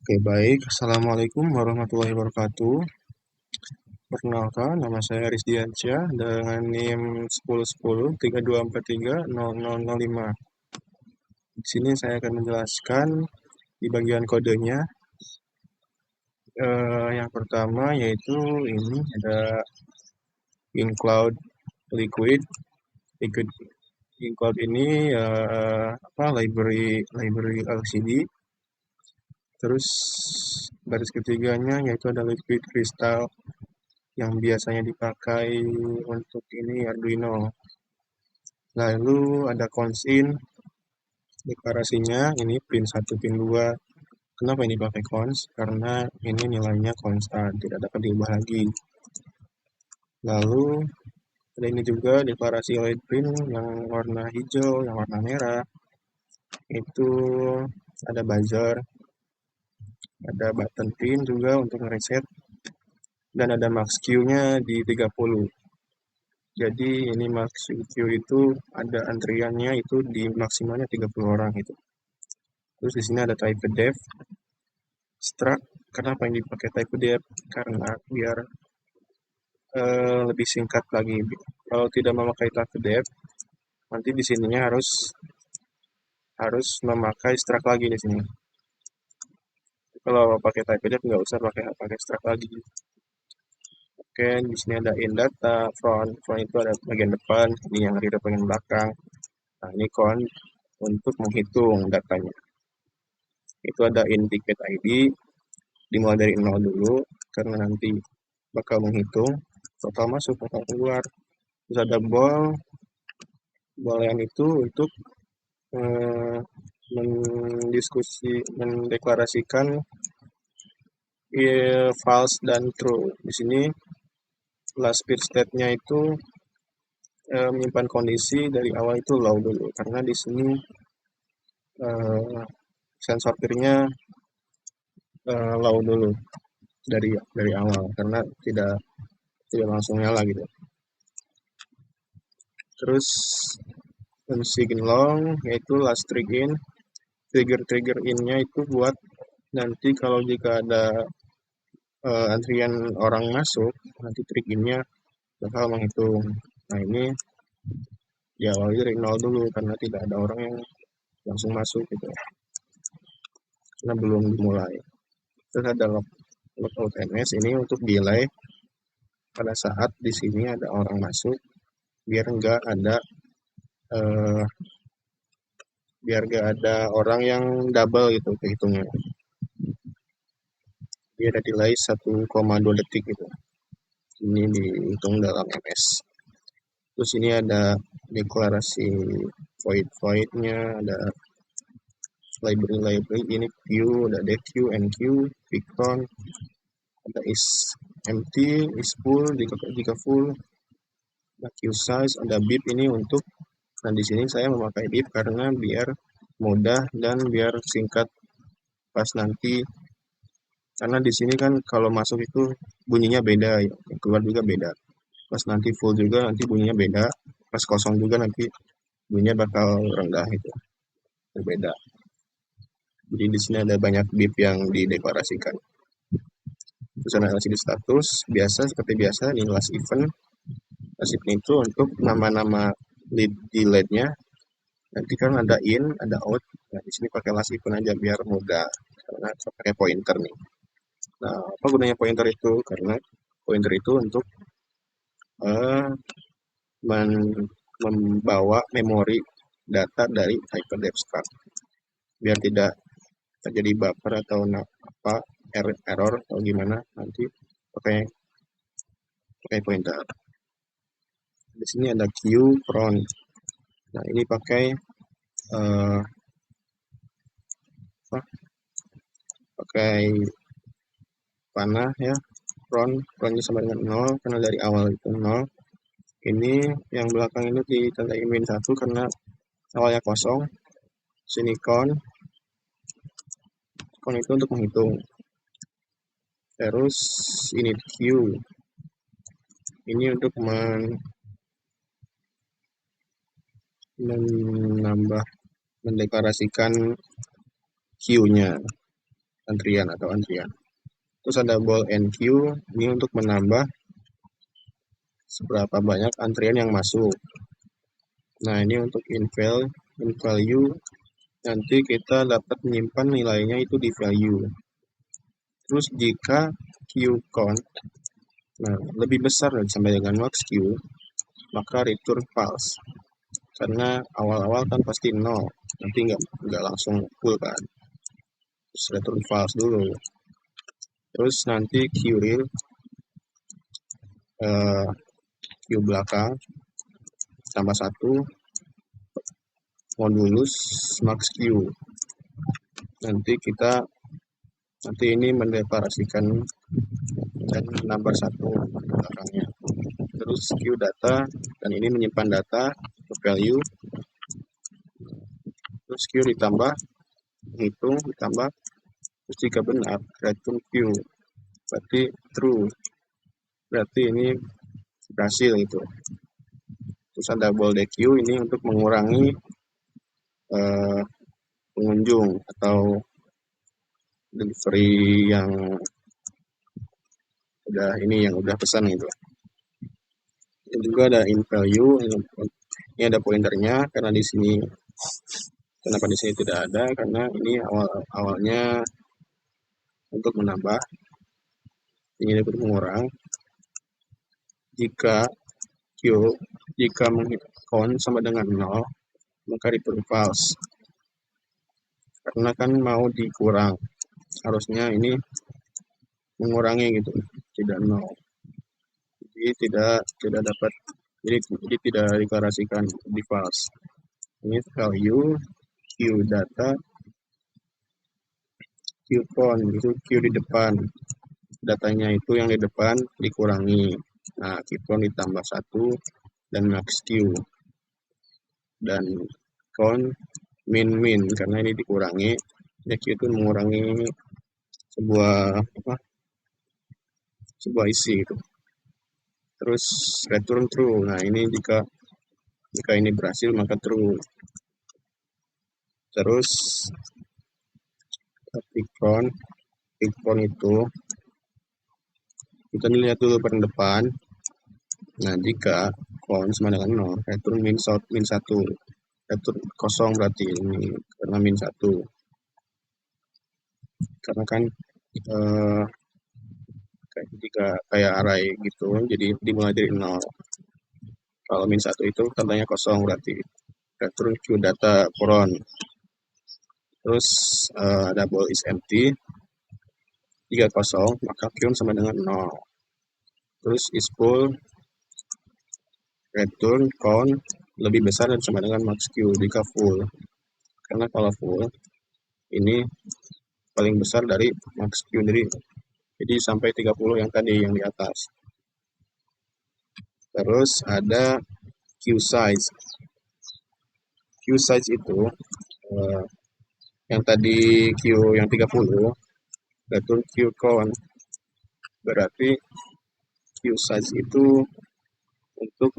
Oke, baik. Assalamualaikum warahmatullahi wabarakatuh. Perkenalkan, nama saya Aris Diansyah dengan NIM 1010 3243 0005. Di sini saya akan menjelaskan di bagian kodenya. Yang pertama yaitu ini ada include liquid. Include ini library LCD. Terus baris ketiganya yaitu ada liquid crystal yang biasanya dipakai untuk ini Arduino. Lalu ada consin, deklarasinya ini pin 1, pin 2. Kenapa ini pakai cons? Karena ini nilainya konstan, tidak dapat diubah lagi. Lalu ada ini juga deklarasi LED pin yang warna hijau, yang warna merah. Itu ada buzzer, ada button pin juga untuk reset, dan ada max Q-nya di 30. Jadi ini max Q itu ada antriannya itu di maksimalnya 30 orang itu. Terus di sini ada type def, struct. Kenapa yang dipakai type def? Karena biar lebih singkat lagi. Kalau tidak memakai type def, nanti di sininya harus memakai struct lagi di sini. Kalau pakai type def nggak usah pakai struct lagi. Oke, di sini ada in data, front itu ada bagian depan, ini yang di bagian belakang. Nah, ini con untuk menghitung datanya. Itu ada in ticket ID, dimulai dari 0 dulu, karena nanti bakal menghitung total masuk, total keluar. Terus ada yang itu untuk mendeklarasikan false dan true. Di sini last bit state-nya itu menyimpan kondisi dari awal itu low dulu, karena di sini sensor pirnya low dulu dari awal, karena tidak langsung nyala gitu. Terus unsigned long yaitu last trigger in-nya itu buat nanti kalau jika ada antrian orang masuk, nanti trigger in-nya bakal menghitung. Nah, ini diawali dari 0 dulu karena tidak ada orang yang langsung masuk gitu, karena belum dimulai. Terus ada logout ns, ini untuk delay pada saat di sini ada orang masuk, biar nggak ada orang yang double gitu kehitungnya. Dia ada delay 1,2 detik gitu. Ini dihitung dalam ms. Terus ini ada deklarasi void-nya, ada library ini Q, ada deq, nq, Victon, ada is empty, is full jika full, ada Q size, ada bip ini untuk. Nah, di sini saya memakai bip karena biar mudah dan biar singkat pas nanti, karena di sini kan kalau masuk itu bunyinya beda ya, keluar juga beda. Pas nanti full juga nanti bunyinya beda, pas kosong juga nanti bunyinya bakal rendah itu, berbeda. Jadi di sini ada banyak bip yang dideklarasikan. Terus ada LCD status biasa, seperti biasa ini last event. Last event itu untuk nama-nama di LED-nya. Nanti kan ada in, ada out. Nah, di sini pakai last event aja biar mudah, karena pakai pointer nih. Nah, apa gunanya pointer itu? Karena pointer itu untuk membawa memori data dari hyperdepth struct, biar tidak terjadi buffer atau error atau gimana, nanti pakai pointer. Di sini ada Q front. Nah, ini pakai panah ya, frontnya sama dengan 0 karena dari awal itu 0. Ini yang belakang ini ditandai min 1 karena awalnya kosong. Sini con itu untuk menghitung. Terus init Q ini untuk mendeklarasikan Q-nya. antrian atau antrian. Terus ada ball and queue, ini untuk menambah seberapa banyak antrian yang masuk. Nah, ini untuk in value, nanti kita dapat menyimpan nilainya itu di value. Terus jika queue count lebih besar sampai dengan max queue, maka return false. Karena awal-awal kan pasti 0, nanti nggak langsung full kan. Terus return false dulu. Terus nanti queue real, queue belakang tambah 1, modulus max queue. Nanti ini mendeklarasikan dan menambah 1 belakangnya. Terus queue data, dan ini menyimpan data ke value. Terus queue ditambah, hitung ditambah, terus jika benar return queue, berarti true, berarti ini berhasil itu. Terus ada bold queue, ini untuk mengurangi pengunjung atau delivery yang udah pesan gitu. Dan juga ada in value, ini ada pointernya, karena di sini kenapa di sini tidak ada, karena ini awalnya untuk menambah, ini untuk mengurang. Jika count sama dengan 0, maka return false, karena kan mau dikurang, harusnya ini mengurangi gitu, tidak 0. Jadi tidak dapat, jadi tidak deklarasikan di false. Ini value, queue data, queue count, itu queue di depan, datanya itu yang di depan dikurangi. Nah, queue count ditambah 1 dan max queue. Dan count min karena ini dikurangi. Ya, queue itu mengurangi sebuah isi gitu. Terus return true. Nah, ini jika ini berhasil maka true. Terus pick count itu kita lihat dulu paling depan. Nah, jika count sama dengan 0, return min 1. Return kosong berarti ini karena min 1. Karena kan kayak array gitu, jadi dimulai dari 0. Kalau min 1 itu tandanya kosong, berarti return queue data foron. Terus double is empty, jika kosong maka queue sama dengan 0. Terus is full, return count lebih besar dan sama dengan max queue jika full. Karena kalau full, ini paling besar dari max queue, jadi sampai 30 yang tadi yang di atas. Terus ada queue size. Queue size itu yang tadi queue yang 30, return queue count, berarti queue size itu untuk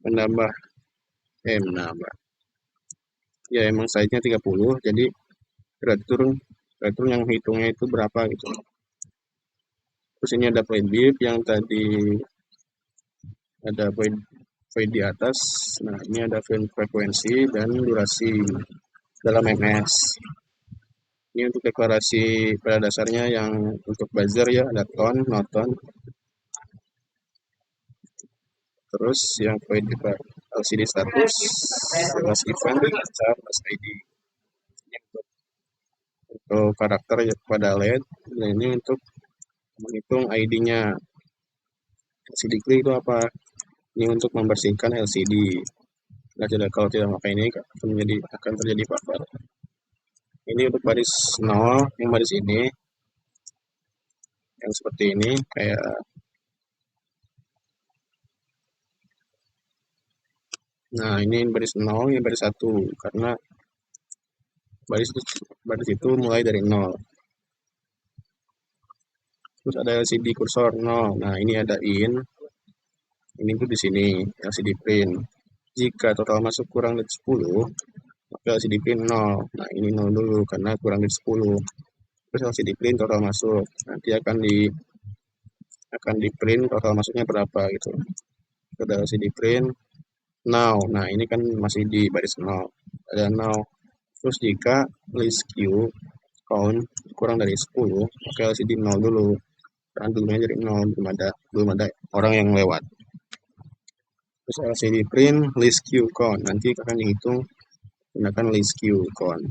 menambah ya, emang size-nya 30, jadi return yang hitungnya itu berapa gitu. Terus ini ada point div, yang tadi ada point di atas. Nah, ini ada frekuensi dan durasi dalam ms. Ini untuk deklarasi pada dasarnya yang untuk buzzer ya, ada tone, no tone. Terus yang point di LCD status, plus event, plus ID. Ini untuk karakter pada LED, dan ini untuk menghitung ID-nya. LCD clear itu apa? Ini untuk membersihkan LCD. Nah, kalau tidak pakai ini akan terjadi buffer. Ini untuk baris 0, yang baris ini, yang seperti ini, kayak nah, ini baris 0, ini baris 1, karena baris itu mulai dari 0. Terus ada LCD kursor 0. Nah, ini ada in. Ini tuh di sini LCD print. Jika total masuk kurang dari 10, maka LCD print 0. Nah ini 0 dulu karena kurang dari 10. Terus LCD print total masuk, nanti akan di print total masuknya berapa gitu. Ada LCD print now. Nah ini kan masih di baris 0, ada 0. Terus jika list queue count kurang dari 10, maka LCD 0 dulu. Karena dulunya jadi 0, belum ada orang yang lewat. Terus LCD print list queue count, nanti akan dihitung gunakan list queue count.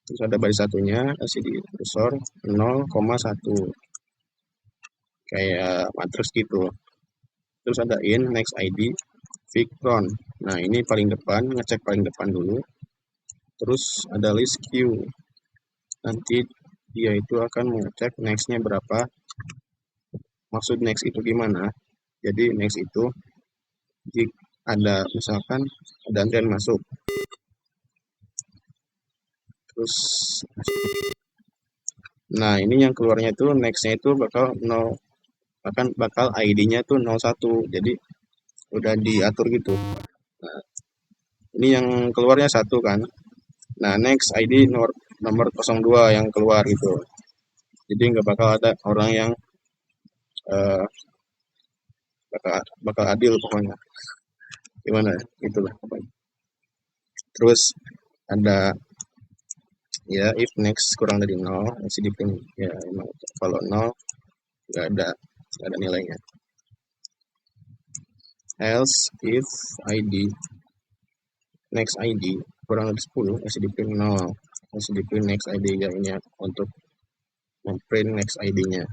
Terus ada baris satunya LCD kursor 0,1 kayak matriks gitu. Terus ada in next ID pick front. Nah ini paling depan, ngecek paling depan dulu. Terus ada list queue, nanti dia itu akan mengecek nextnya berapa. Maksud next itu gimana? Jadi next itu jika ada misalkan ada antrian masuk, terus nah ini yang keluarnya itu nextnya itu bakal 0, bakal ID-nya tuh 01. Jadi udah diatur gitu. Nah, ini yang keluarnya 1 kan. Nah, next ID nomor 02 yang keluar gitu. Jadi nggak bakal ada orang yang uh, bakal adil pokoknya. Gimana? Itulah pokoknya. Terus ada ya if next kurang dari 0, masih di print ya emang kalau 0 nggak ada nilainya. Else if ID next ID kurang dari 10, masih di print 0, masih di print next ID ya ini untuk memprint next ID-nya.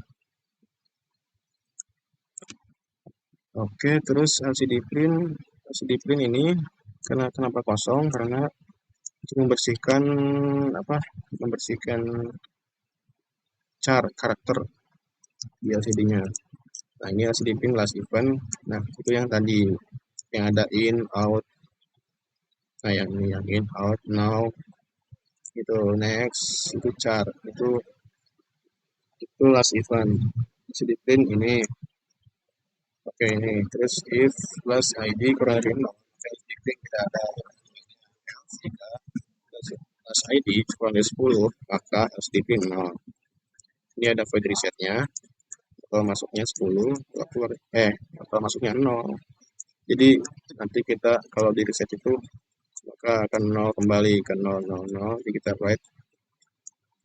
Oke, terus LCD print ini kenapa kosong? Karena untuk membersihkan karakter di LCD-nya. Nah, ini LCD print last event. Nah, itu yang tadi yang ada in out. Nah, yang ini yang in out now itu next itu char itu last event. LCD print ini. Oke, ini terus if plus ID kurang dari 0, LCD print tidak ada. Jika plus ID kurang dari 10, maka LCD print 0. Ini ada void resetnya. Kalau masuknya 10, kalau masuknya 0. Jadi nanti kita kalau di reset itu maka akan 0 kembali ke 0, 0, 0. Jadi kita write.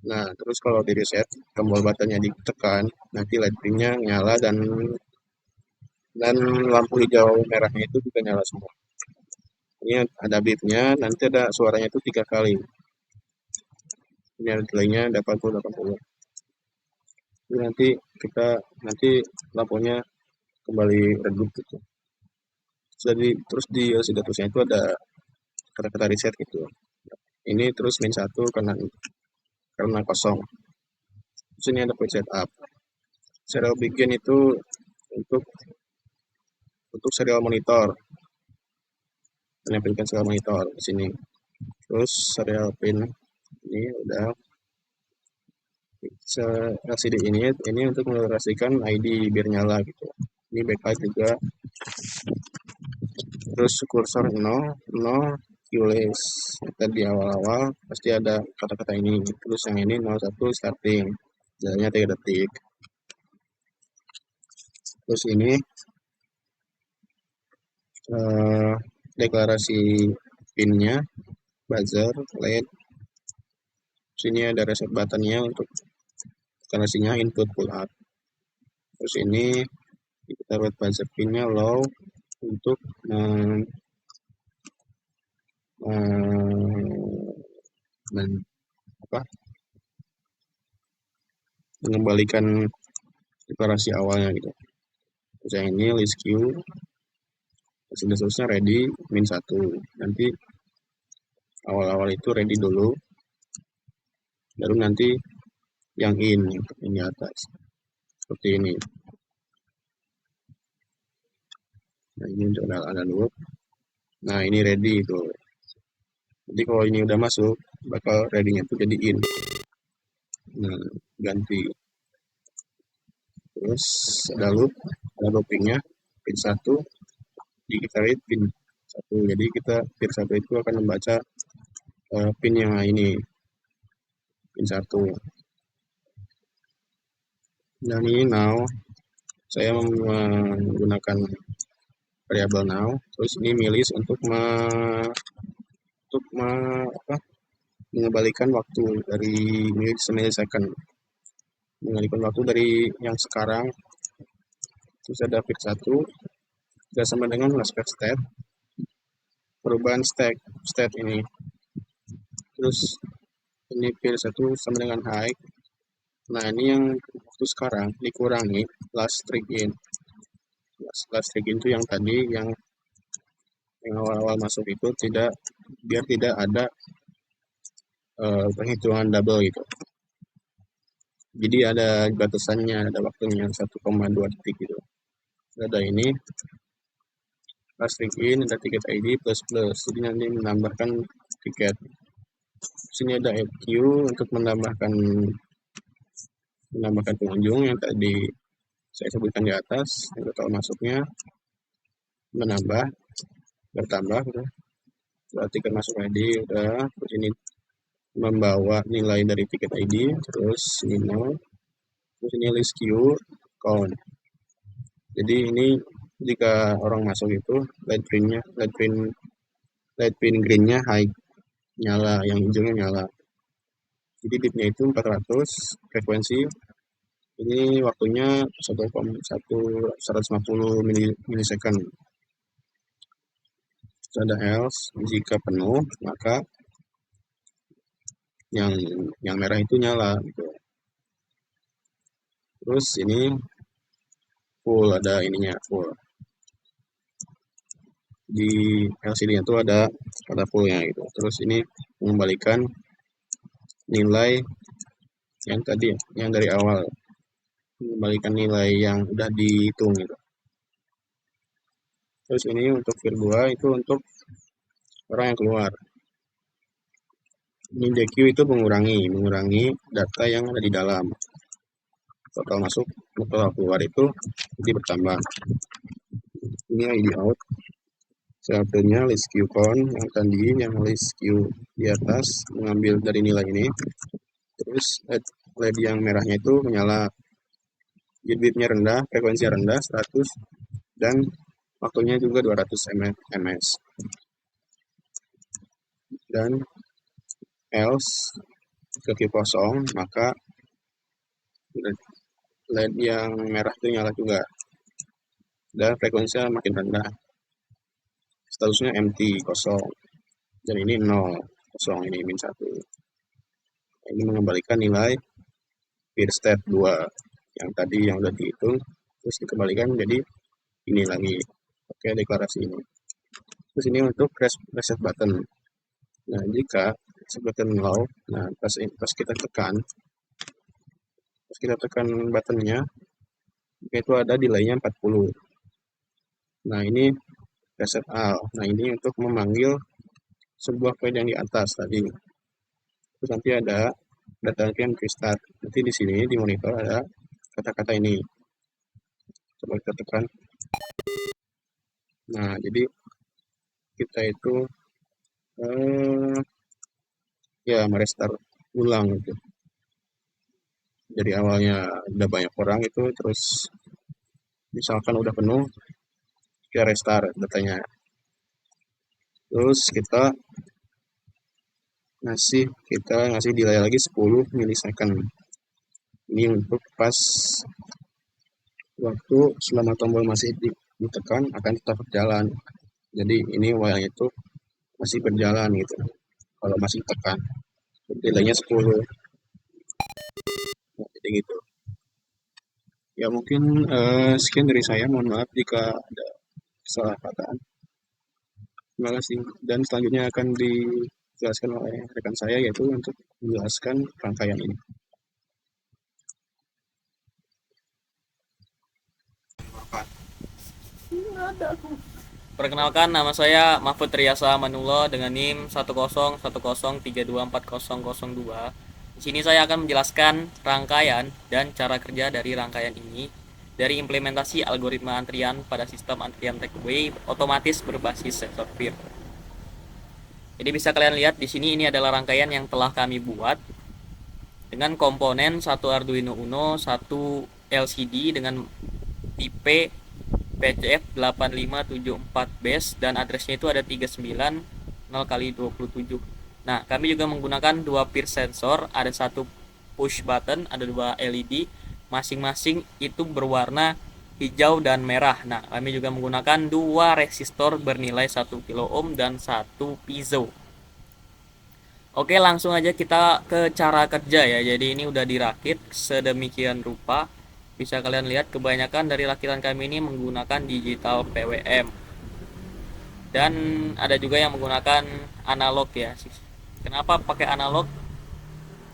Nah, terus kalau di reset tombol buttonnya ditekan, nanti lighting-nya nyala dan lampu hijau merahnya itu juga nyala semua. Ini ada beep-nya, nanti ada suaranya itu 3 kali. Ini ada delay-nya 80. Jadi nanti lampunya kembali redup gitu. Jadi terus di statusnya itu ada kata-kata reset gitu. Ini terus min 1 karena kosong. Terus ini ada page setup. Serial begin itu untuk serial monitor. Menampilkan serial monitor di sini. Terus serial pin ini udah LCD ini untuk mengelaborasikan ID biar nyala gitu. Ini backlight juga. Terus kursor 0 keyless. Tadi awal-awal pasti ada kata-kata ini. Terus yang ini 01 starting. Jalannya 3 detik. Terus ini deklarasi pinnya, buzzer, LED. Sini ada reset buttonnya untuk deklarasinya input pull up. Terus ini kita buat buzzer pinnya low untuk mengembalikan deklarasi awalnya gitu. Terus yang ini list queue, seterusnya ready min 1. Nanti awal-awal itu ready dulu, baru nanti yang ini atas seperti ini. Nah ini untuk ada loop. Nah ini ready itu. Jadi kalau ini udah masuk, bakal ready-nya itu jadi in. Nah ganti. Terus ada loopingnya pin 1 di kita read pin satu. Jadi kita peer 1 itu akan membaca pin yang ini, pin 1. Dan ini now, saya menggunakan variabel now, terus ini milis untuk mengembalikan waktu dari millisecond, mengalihkan waktu dari yang sekarang. Terus ada peer 1 tidak sama dengan last state, perubahan state ini. Terus ini peer 1 sama dengan high. Nah, ini yang waktu sekarang dikurangi last trig in. Last trig in itu yang tadi yang awal-awal masuk itu biar tidak ada perhitungan double gitu. Jadi ada batasannya, ada waktunya 1,2 detik gitu. Ada ini last trig in, ada tiket ID plus. Jadi nanti menambahkan tiket. Sini ada FQ untuk menambahkan pengunjung yang tadi saya sebutkan di atas. Yang total masuknya bertambah gitu. Tiket masuk ID udah. Terus ini membawa nilai dari tiket ID, terus ini 0, terus ini list queue count. Jadi ini jika orang masuk itu light pin greennya high, nyala, yang hijaunya nyala. Jadi bitnya itu 400, frekuensi ini waktunya 150 milisecond. Terus ada else, jika penuh maka yang merah itu nyala gitu. Terus ini full, ada ininya full. Di LCD-nya itu ada fullnya gitu. Terus ini mengembalikan nilai yang tadi, yang dari awal, mengembalikan nilai yang udah dihitung gitu. Terus ini untuk peer 2 itu untuk orang yang keluar. Ini DQ itu mengurangi data yang ada di dalam. Total masuk, total keluar itu jadi bertambah. Ini ID out. Satunya list queue count, yang tadi yang list queue di atas mengambil dari nilai ini. Terus LED yang merahnya itu menyala. Bitnya rendah, frekuensinya rendah 100, dan waktunya juga 200 ms. Dan else ke queue kosong, maka LED yang merah itu nyala juga, dan frekuensinya makin rendah, statusnya empty, kosong, dan ini 0, kosong, ini min 1. Ini mengembalikan nilai peer state 2 yang tadi yang udah dihitung, terus dikembalikan jadi ini lagi. Oke, deklarasi ini. Terus ini untuk reset button. Nah, jika reset button low, nah pas kita tekan buttonnya, itu ada delaynya 40. Nah, ini reset all. Nah, ini untuk memanggil sebuah file yang di atas tadi. Terus nanti ada data yang restart. Nanti di sini di monitor ada kata-kata ini. Coba kita tekan. Nah, jadi kita itu ya merestart ulang gitu. Jadi awalnya udah banyak orang itu, terus misalkan udah penuh, kita restart datanya. Terus kita ngasih delay lagi 10 milisecond. Ini untuk pas waktu selama tombol masih ditekan akan tetap berjalan. Jadi ini while itu masih berjalan gitu. Kalau masih tekan, delaynya 10. Nah, jadi gitu. Ya mungkin sekian dari saya. Mohon maaf jika ada salah kataan. Terima kasih. Dan selanjutnya akan dijelaskan oleh rekan saya, yaitu untuk menjelaskan rangkaian ini. Perkenalkan, nama saya Mahfud Riyasa Manullah dengan NIM 10103240002. Di sini saya akan menjelaskan rangkaian dan cara kerja dari rangkaian ini. dari implementasi algoritma antrian pada sistem antrian takeaway otomatis berbasis sensor peer. Jadi bisa kalian lihat di sini, ini adalah rangkaian yang telah kami buat dengan komponen satu Arduino Uno, satu LCD dengan tipe PCF 8574 base dan addressnya itu ada 390x27. Nah, kami juga menggunakan dua peer sensor, ada satu push button, ada dua LED, masing-masing itu berwarna hijau dan merah. Nah, kami juga menggunakan dua resistor bernilai 1 kilo ohm dan satu piezo. Oke, langsung aja kita ke cara kerja ya. Jadi ini udah dirakit sedemikian rupa. Bisa kalian lihat kebanyakan dari rakitan kami ini menggunakan digital PWM. Dan ada juga yang menggunakan analog ya. Kenapa pakai analog?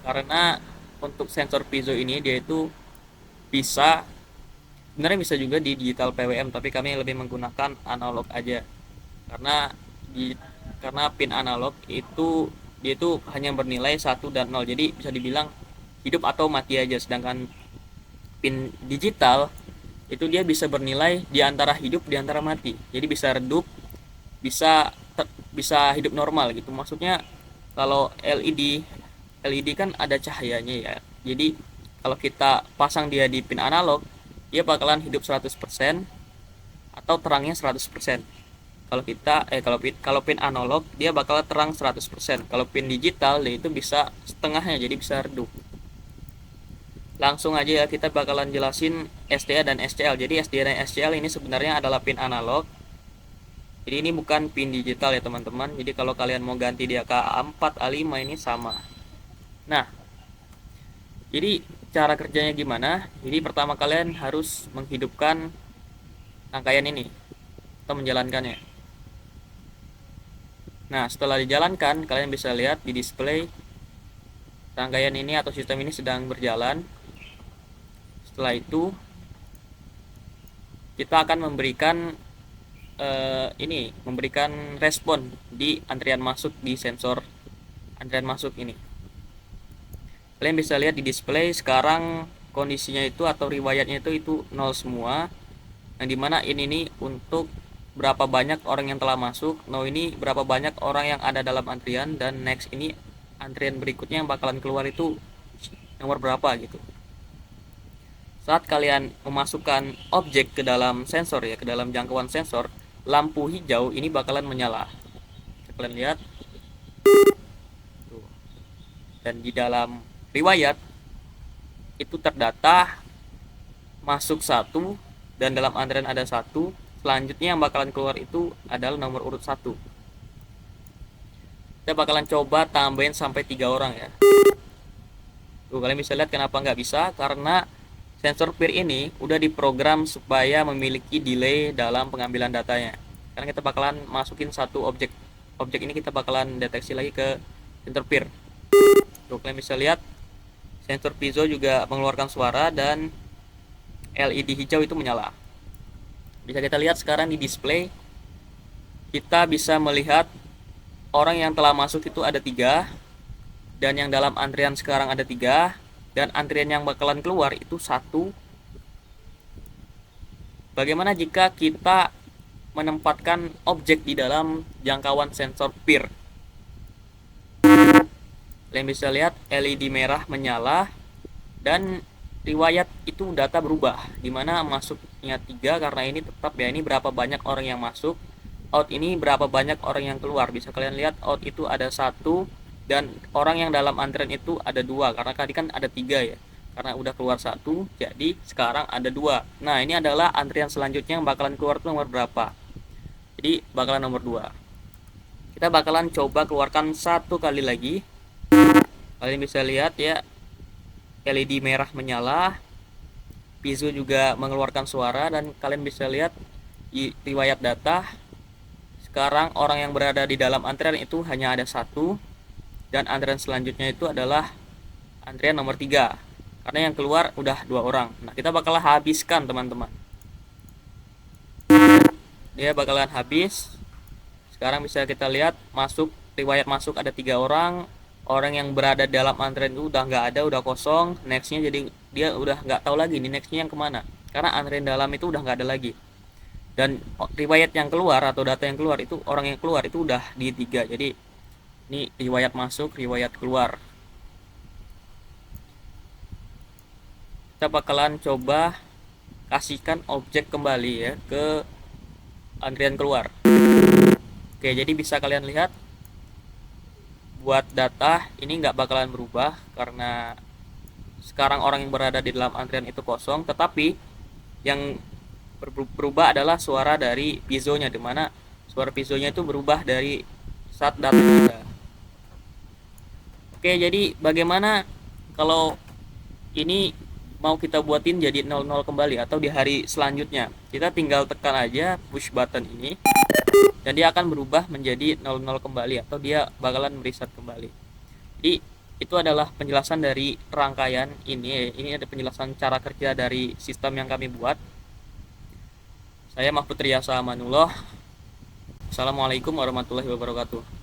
Karena untuk sensor piezo ini dia itu sebenarnya bisa juga di digital PWM, tapi kami lebih menggunakan analog aja. Karena pin analog itu dia itu hanya bernilai 1 dan 0. Jadi bisa dibilang hidup atau mati aja. Sedangkan pin digital itu dia bisa bernilai di antara hidup di antara mati. Jadi bisa redup, bisa hidup normal gitu. Maksudnya kalau LED kan ada cahayanya ya. Jadi kalau kita pasang dia di pin analog, dia bakalan hidup 100% atau terangnya 100%. Kalau pin analog dia bakal terang 100%. Kalau pin digital dia itu bisa setengahnya, jadi bisa redup. Langsung aja ya, kita bakalan jelasin SDA dan SCL. Jadi SDA dan SCL ini sebenarnya adalah pin analog. Jadi ini bukan pin digital ya teman-teman. Jadi kalau kalian mau ganti dia ke A4, A5 ini sama. Nah, jadi cara kerjanya gimana? Jadi pertama kalian harus menghidupkan rangkaian ini atau menjalankannya. Nah, setelah dijalankan, kalian bisa lihat di display rangkaian ini atau sistem ini sedang berjalan. Setelah itu, kita akan memberikan respon di antrian masuk di sensor antrian masuk ini. Kalian bisa lihat di display sekarang kondisinya itu atau riwayatnya itu 0 semua. Yang dimana ini untuk berapa banyak orang yang telah masuk, no ini berapa banyak orang yang ada dalam antrian, dan next ini antrian berikutnya yang bakalan keluar itu nomor berapa gitu. Saat kalian memasukkan objek ke dalam sensor ya, ke dalam jangkauan sensor, lampu hijau ini bakalan menyala. Kalian lihat. Dan di dalam riwayat itu terdata masuk 1 dan dalam antrian ada 1. Selanjutnya yang bakalan keluar itu adalah nomor urut 1. Kita bakalan coba tambahin sampai 3 orang ya. Tuh, kalian bisa lihat kenapa nggak bisa, karena sensor peer ini udah diprogram supaya memiliki delay dalam pengambilan datanya. Karena kita bakalan masukin satu objek ini kita bakalan deteksi lagi ke sensor peer. Tuh, kalian bisa lihat sensor piezo juga mengeluarkan suara dan LED hijau itu menyala. Bisa kita lihat sekarang di display, kita bisa melihat orang yang telah masuk itu ada 3, dan yang dalam antrian sekarang ada 3, dan antrian yang bakalan keluar itu 1. Bagaimana jika kita menempatkan objek di dalam jangkauan sensor peer? Kalian bisa lihat LED merah menyala dan riwayat itu data berubah, dimana masuknya 3 karena ini tetap ya, ini berapa banyak orang yang masuk, out ini berapa banyak orang yang keluar. Bisa kalian lihat out itu ada 1 dan orang yang dalam antrian itu ada 2, karena tadi kan ada 3 ya, karena udah keluar 1 jadi sekarang ada 2. Nah, ini adalah antrian selanjutnya yang bakalan keluar itu nomor berapa, jadi bakalan nomor 2. Kita bakalan coba keluarkan 1 kali lagi. Kalian bisa lihat ya, LED merah menyala, piezo juga mengeluarkan suara, dan kalian bisa lihat di riwayat data sekarang orang yang berada di dalam antrian itu hanya ada 1, dan antrian selanjutnya itu adalah antrian nomor 3 karena yang keluar udah 2 orang. Nah, kita bakalan habiskan teman-teman, dia bakalan habis. Sekarang bisa kita lihat riwayat masuk ada 3 orang. Orang yang berada dalam antrian itu udah nggak ada, udah kosong. Nextnya jadi dia udah nggak tahu lagi nih nextnya yang kemana, karena antrian dalam itu udah nggak ada lagi. Dan riwayat yang keluar atau data yang keluar itu, orang yang keluar itu udah di 3. Jadi ini riwayat masuk, riwayat keluar. Kita bakalan coba kasihkan objek kembali ya ke antrian keluar. Oke, jadi bisa kalian lihat buat data ini nggak bakalan berubah karena sekarang orang yang berada di dalam antrian itu kosong, tetapi yang berubah adalah suara dari piezonya, dimana suara piezonya itu berubah dari saat data kita. Oke, jadi bagaimana kalau ini mau kita buatin jadi 00 kembali atau di hari selanjutnya? Kita tinggal tekan aja push button ini dan dia akan berubah menjadi 00 kembali atau dia bakalan mereset kembali. Jadi itu adalah penjelasan dari rangkaian ini. Ini ada penjelasan cara kerja dari sistem yang kami buat. Saya Mahfud Riyasa Amanullah. Assalamualaikum warahmatullahi wabarakatuh.